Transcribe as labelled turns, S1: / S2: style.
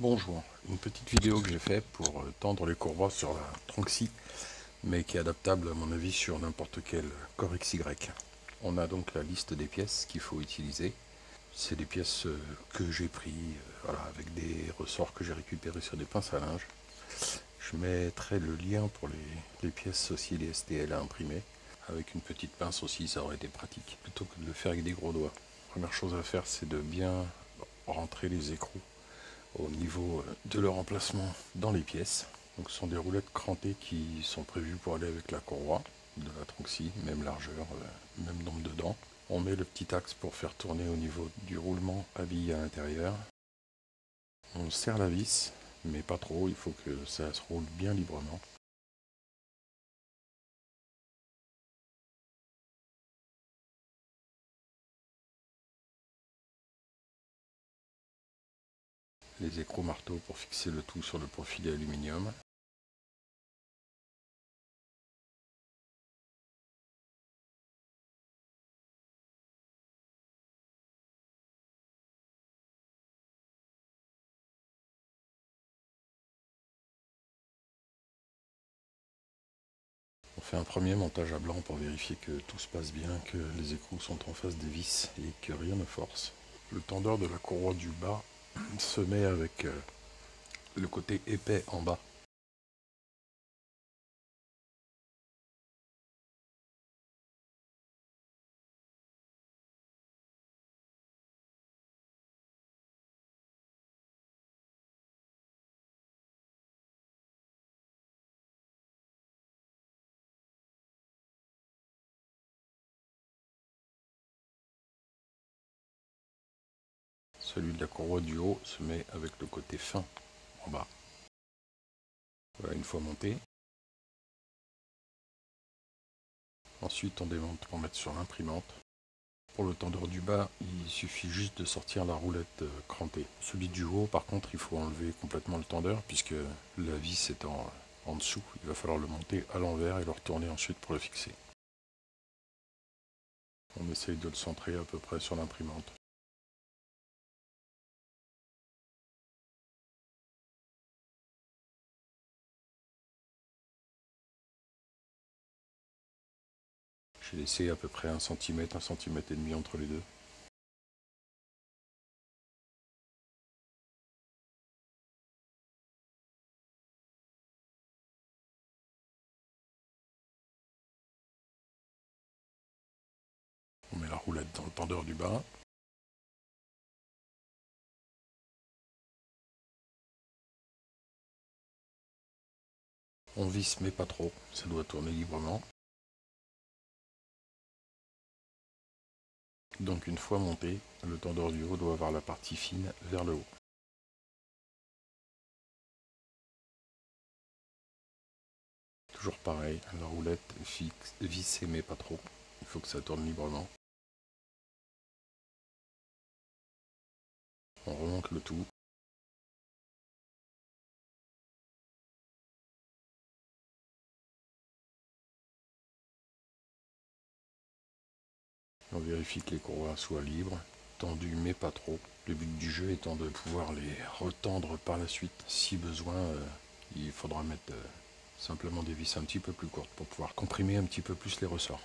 S1: Bonjour, une petite vidéo que j'ai faite pour tendre les courroies sur la Tronxy, mais qui est adaptable à mon avis sur n'importe quel Core XY. On a donc la liste des pièces qu'il faut utiliser. C'est des pièces que j'ai pris voilà, avec des ressorts que j'ai récupérés sur des pinces à linge. Je mettrai le lien pour les pièces aussi, les STL à imprimer. Avec une petite pince aussi, ça aurait été pratique, plutôt que de le faire avec des gros doigts. Première chose à faire, c'est de bien rentrer les écrous au niveau de leur emplacement dans les pièces. Donc ce sont des roulettes crantées qui sont prévues pour aller avec la courroie de la Tronxy, même largeur, même nombre de dents. On met le petit axe pour faire tourner au niveau du roulement à billes à l'intérieur. On serre la vis, mais pas trop, il faut que ça se roule bien librement. Les écrous marteaux pour fixer le tout sur le profilé aluminium. On fait un premier montage à blanc pour vérifier que tout se passe bien, que les écrous sont en face des vis et que rien ne force. Le tendeur de la courroie du bas se met avec le côté épais en bas. Celui de la courroie du haut se met avec le côté fin en bas. Voilà, une fois monté. Ensuite, on démonte pour mettre sur l'imprimante. Pour le tendeur du bas, il suffit juste de sortir la roulette crantée. Celui du haut, par contre, il faut enlever complètement le tendeur puisque la vis est en dessous. Il va falloir le monter à l'envers et le retourner ensuite pour le fixer. On essaye de le centrer à peu près sur l'imprimante. J'ai laissé à peu près 1 cm, 1,5 cm entre les deux. On met la roulette dans le tendeur du bas. On visse mais pas trop, ça doit tourner librement. Donc une fois monté, le tendeur du haut doit avoir la partie fine vers le haut. Toujours pareil, la roulette est fixe, vissée mais pas trop. Il faut que ça tourne librement. On remonte le tout. On vérifie que les courroies soient libres, tendues mais pas trop. Le but du jeu étant de pouvoir les retendre par la suite. Si besoin, il faudra mettre simplement des vis un petit peu plus courtes pour pouvoir comprimer un petit peu plus les ressorts.